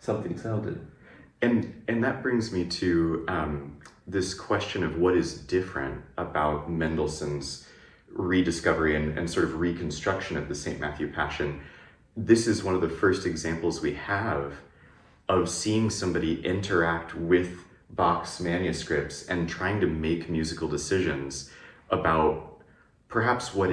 something sounded. And that brings me to this question of what is different about Mendelssohn's rediscovery and sort of reconstruction of the St. Matthew Passion. This is one of the first examples we have of seeing somebody interact with Bach's manuscripts and trying to make musical decisions about perhaps what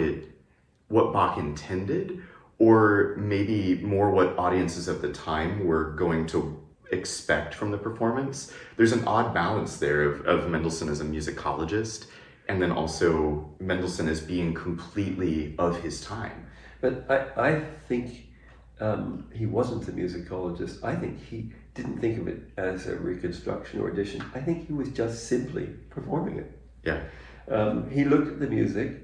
Bach intended, or maybe more what audiences of the time were going to expect from the performance. There's an odd balance there of Mendelssohn as a musicologist, and then also Mendelssohn as being completely of his time. But I think he wasn't a musicologist. I think he didn't think of it as a reconstruction or addition. I think he was just simply performing it. Yeah. He looked at the music.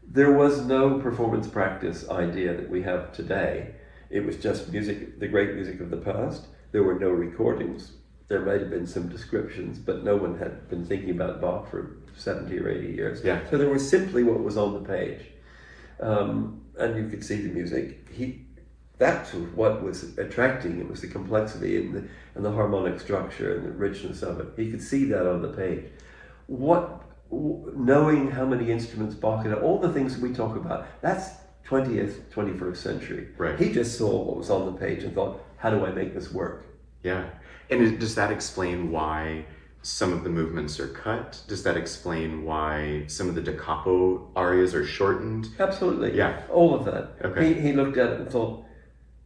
There was no performance practice idea that we have today. It was just music, the great music of the past. There were no recordings. There might have been some descriptions, but no one had been thinking about Bach for 70 or 80 years. Yeah. So there was simply what was on the page. And you could see the music. That's what was attracting. It was the complexity and the harmonic structure and the richness of it. He could see that on the page. Knowing how many instruments Bach had, all the things we talk about, that's 20th, 21st century. Right. He just saw what was on the page and thought, how do I make this work? Yeah. And does that explain why some of the movements are cut? Does that explain why some of the da capo arias are shortened? Absolutely. Yeah. All of that. Okay. He looked at it and thought,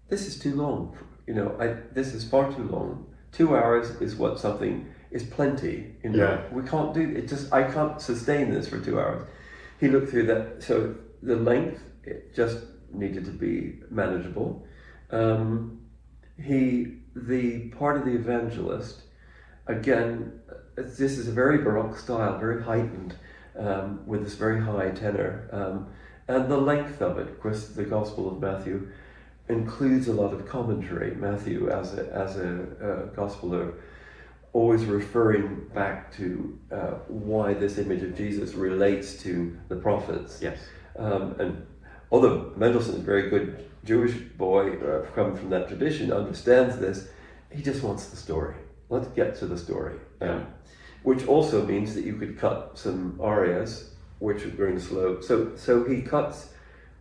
this is too long. This is far too long. 2 hours is what something is plenty. Yeah. We can't do it. I can't sustain this for 2 hours. He looked through that. So the length, it just needed to be manageable. The part of the evangelist, again, this is a very Baroque style, very heightened, with this very high tenor. And the length of it, of course, the Gospel of Matthew includes a lot of commentary. Matthew, as a Gospeler, always referring back to why this image of Jesus relates to the prophets. Yes. And although Mendelssohn is a very good Jewish boy, come from that tradition, understands this, he just wants the story. Let's get to the story. Which also means that you could cut some arias, which are going slow. So he cuts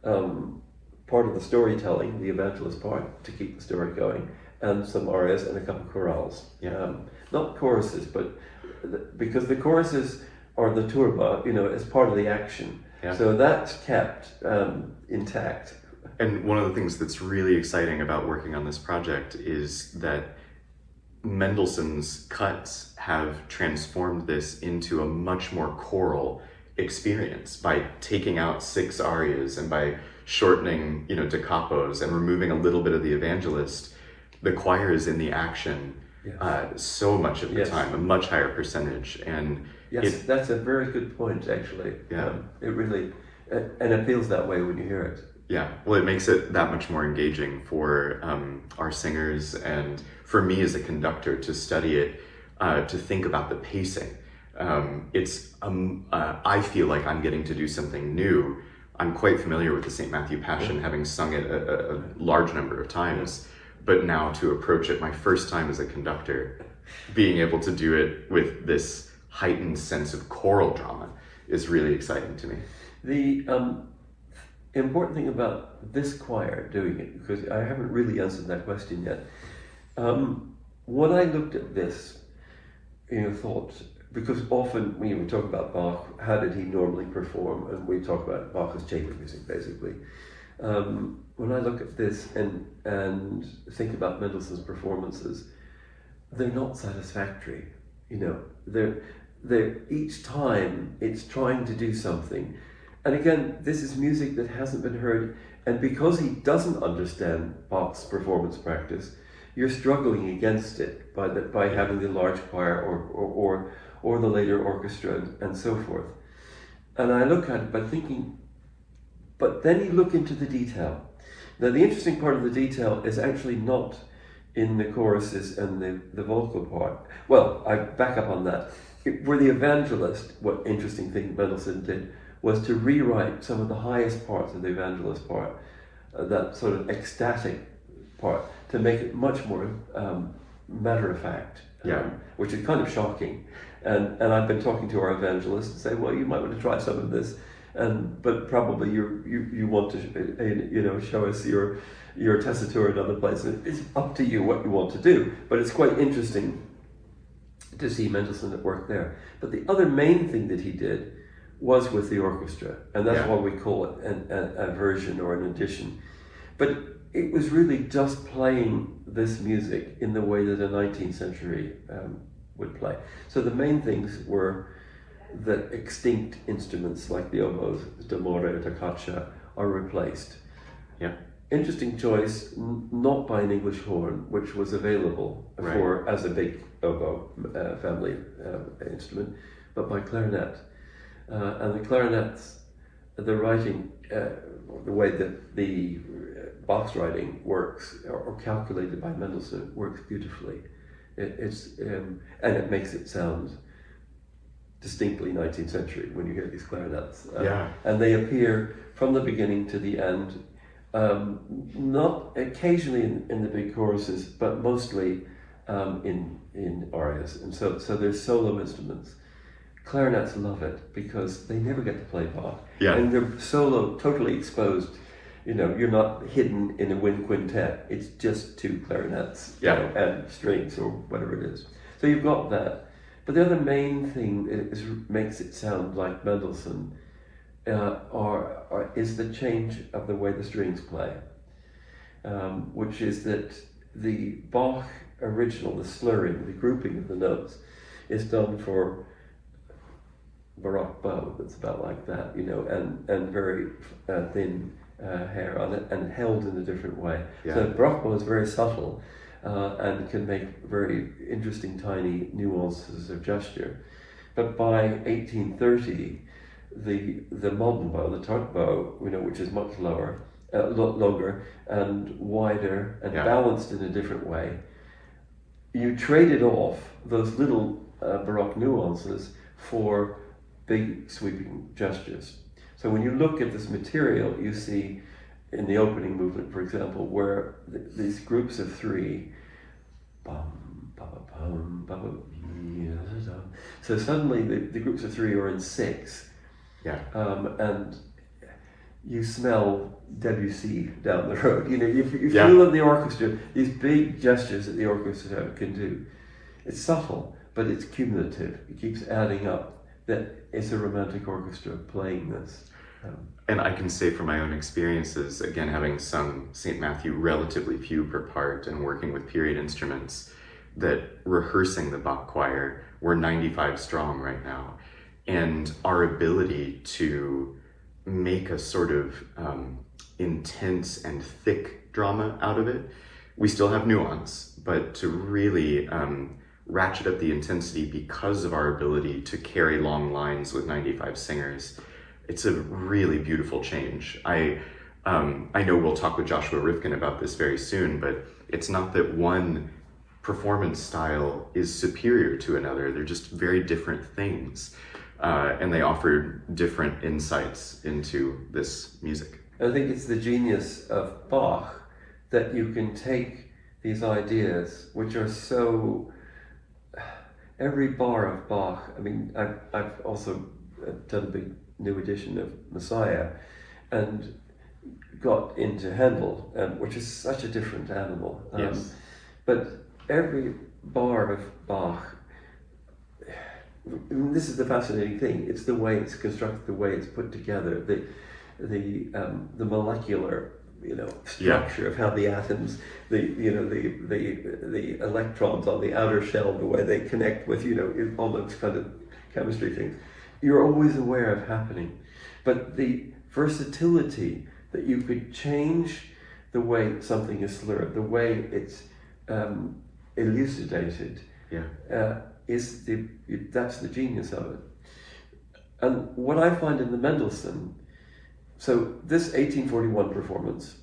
part of the storytelling, the evangelist part, to keep the story going, and some arias and a couple chorales. Not choruses, but because the choruses are the turba, as part of the action. Yeah. So that's kept intact. And one of the things that's really exciting about working on this project is that Mendelssohn's cuts have transformed this into a much more choral experience by taking out 6 arias and by shortening, da capos and removing a little bit of the evangelist. The choir is in the action so much of the time, a much higher percentage. And yes, that's a very good point, actually. Yeah. It really, and it feels that way when you hear it. Yeah, well, it makes it that much more engaging for our singers and for me as a conductor to study it, to think about the pacing. I feel like I'm getting to do something new. I'm quite familiar with the St. Matthew Passion, having sung it a large number of times, but now to approach it my first time as a conductor, being able to do it with this heightened sense of choral drama is really exciting to me. The important thing about this choir doing it, because I haven't really answered that question yet, when I looked at this, thought, because often when we talk about Bach, how did he normally perform, and we talk about Bach as chamber music, basically. When I look at this and think about Mendelssohn's performances, they're not satisfactory. They're each time it's trying to do something. And again, this is music that hasn't been heard, and because he doesn't understand Bach's performance practice, you're struggling against it by having the large choir or the later orchestra and so forth. And I look at it by thinking, but then you look into the detail. Now, the interesting part of the detail is actually not in the choruses and the vocal part. Well, I back up on that. For the evangelist, what interesting thing Mendelssohn did was to rewrite some of the highest parts of the evangelist part, that sort of ecstatic part, to make it much more matter of fact, Yeah. which is kind of shocking. And I've been talking to our evangelists and say, well, you might want to try some of this, but probably you want to show us your tessitura in other places. It's up to you what you want to do, but it's quite interesting to see Mendelssohn at work there. But the other main thing that he did was with the orchestra, and that's why we call it a version or an addition. But it was really just playing this music in the way that a 19th century would play. So the main things were that extinct instruments like the oboes, the d'amore, the caccia, are replaced. Yeah. Interesting choice, not by an English horn, which was available as a big oboe family instrument, but by clarinet. And the clarinets, the writing, the way that the Bach's writing works, or calculated by Mendelssohn, works beautifully. And it makes it sound distinctly 19th century when you hear these clarinets. And they appear from the beginning to the end, not occasionally in the big choruses, but mostly in arias. And so there's solo instruments. Clarinets love it because they never get to play Bach. Yeah. And they're solo, totally exposed. You're not hidden in a wind quintet. It's just two clarinets and strings or whatever it is. So you've got that. But the other main thing makes it sound like Mendelssohn is the change of the way the strings play, which is that the Bach original, the slurring, the grouping of the notes, is done for Baroque bow that's about like that, and very thin hair on it and held in a different way. Yeah. So Baroque bow is very subtle and can make very interesting tiny nuances of gesture. But by 1830, the modern bow, the tart bow, which is much lower, longer and wider and balanced in a different way, you traded off those little Baroque nuances for big sweeping gestures. So when you look at this material, you see in the opening movement, for example, where these groups of three, bum, ba, bum, ba, ba, so suddenly the groups of three are in six, and you smell Debussy down the road. You feel in the orchestra these big gestures that the orchestra can do. It's subtle, but it's cumulative. It keeps adding up. That it's a romantic orchestra playing this. And I can say from my own experiences, again, having sung St. Matthew relatively few per part and working with period instruments, that rehearsing the Bach choir, we're 95 strong right now. And our ability to make a sort of intense and thick drama out of it, we still have nuance, but to really ratchet up the intensity because of our ability to carry long lines with 95 singers. It's a really beautiful change. I know we'll talk with Joshua Rifkin about this very soon, but it's not that one performance style is superior to another. They're just very different things, and they offer different insights into this music. I think it's the genius of Bach that you can take these ideas, which are so... Every bar of Bach, I mean, I've also done a big new edition of Messiah and got into Handel, which is such a different animal. Yes. But every bar of Bach, this is the fascinating thing, it's the way it's constructed, the way it's put together, the molecular structure of how the atoms, the electrons on the outer shell, the way they connect with, all those kind of chemistry things, you're always aware of happening. But the versatility that you could change the way something is slurred, the way it's elucidated, that's the genius of it. And what I find in the Mendelssohn, so this 1841 performance,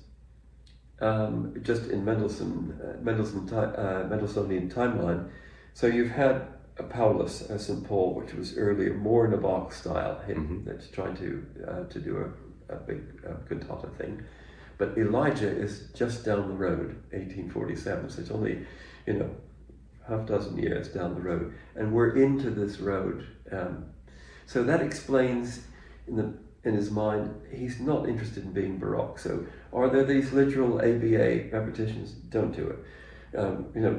just in Mendelssohnian timeline, so you've had a Paulus St. Paul, which was earlier more in a Bach style, that's trying to do a big cantata thing. But Elijah is just down the road, 1847, so it's only, half dozen years down the road, and we're into this road. So that explains in his mind, he's not interested in being Baroque. So are there these literal ABA repetitions? Don't do it.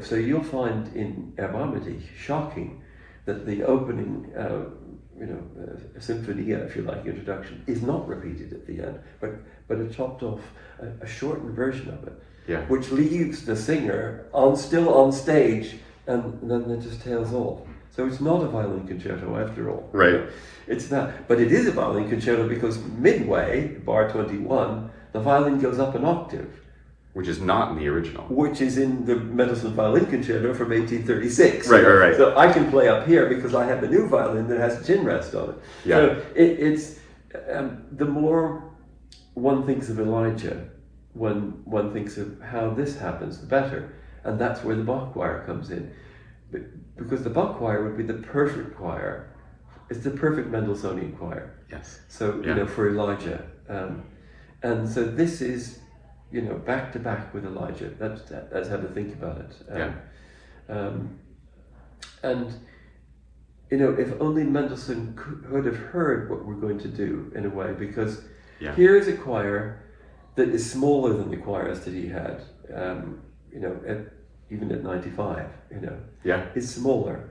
So you'll find in Erbarmity, shocking, that the opening, Symphonia, if you like, introduction, is not repeated at the end, but a chopped off, a shortened version of it, which leaves the singer still on stage, and then it just tails off. So it's not a violin concerto after all. Right. It's not, but it is a violin concerto because midway, bar 21, the violin goes up an octave. Which is not in the original. Which is in the Mendelssohn Violin Concerto from 1836. Right. So I can play up here because I have a new violin that has a chin rest on it. Yeah. So it's the more one thinks of Elijah, when one thinks of how this happens, the better. And that's where the Bach choir comes in. Because the Bach choir would be the perfect choir. It's the perfect Mendelssohnian choir. Yes. So, for Elijah. And so this is, back to back with Elijah. That's how to think about it. And if only Mendelssohn could have heard what we're going to do in a way, because here is a choir that is smaller than the choirs that he had. Even at 95, it's smaller.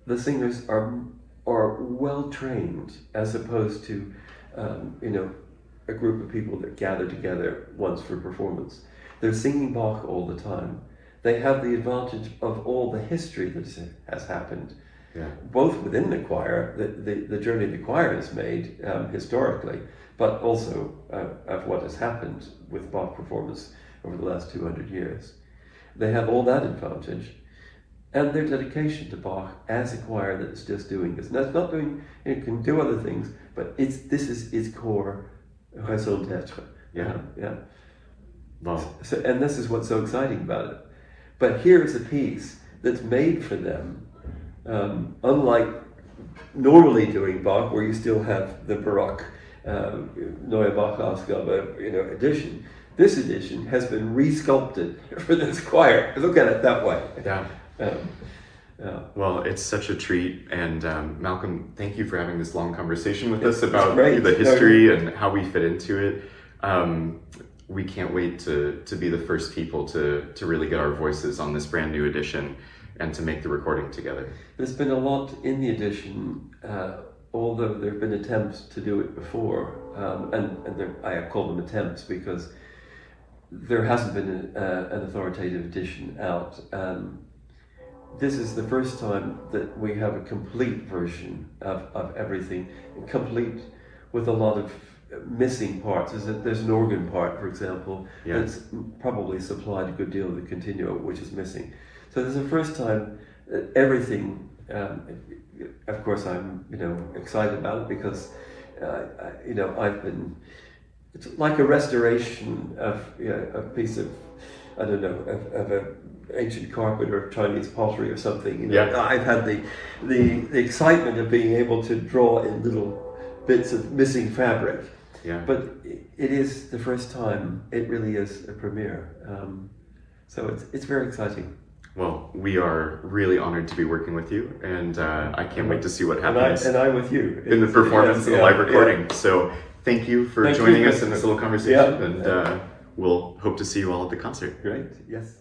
The singers are well trained, as opposed to a group of people that gather together once for performance. They're singing Bach all the time. They have the advantage of all the history that has happened, both within the choir, the journey the choir has made historically, but also of what has happened with Bach performance over the last 200 years. They have all that advantage, and their dedication to Bach as a choir that is just doing this. And that's not doing, it can do other things, but this is its core raison d'être. Wow. So, and this is what's so exciting about it. But here's a piece that's made for them, unlike normally doing Bach, where you still have the Baroque Neue Bachausgabe, edition. This edition has been re-sculpted for this choir. Look at it that way. Well, it's such a treat, and Malcolm, thank you for having this long conversation with us about the history and how we fit into it. We can't wait to be the first people to really get our voices on this brand new edition and to make the recording together. There's been a lot in the edition, although there have been attempts to do it before, and I call them attempts because there hasn't been an authoritative edition out. This is the first time that we have a complete version of everything, complete with a lot of missing parts. There's an organ part, for example, that's probably supplied a good deal of the continuo, which is missing. So this is the first time that everything, of course I'm excited about it because I've been, it's like a restoration of a piece of, I don't know, of a ancient carpet or Chinese pottery or something. I've had the excitement of being able to draw in little bits of missing fabric. But it is the first time. It really is a premiere. So it's very exciting. Well, we are really honored to be working with you, and I can't wait to see what happens. And I with you in the performance and the live recording. So thank you for joining us in this little conversation, and we'll hope to see you all at the concert. Great. Yes.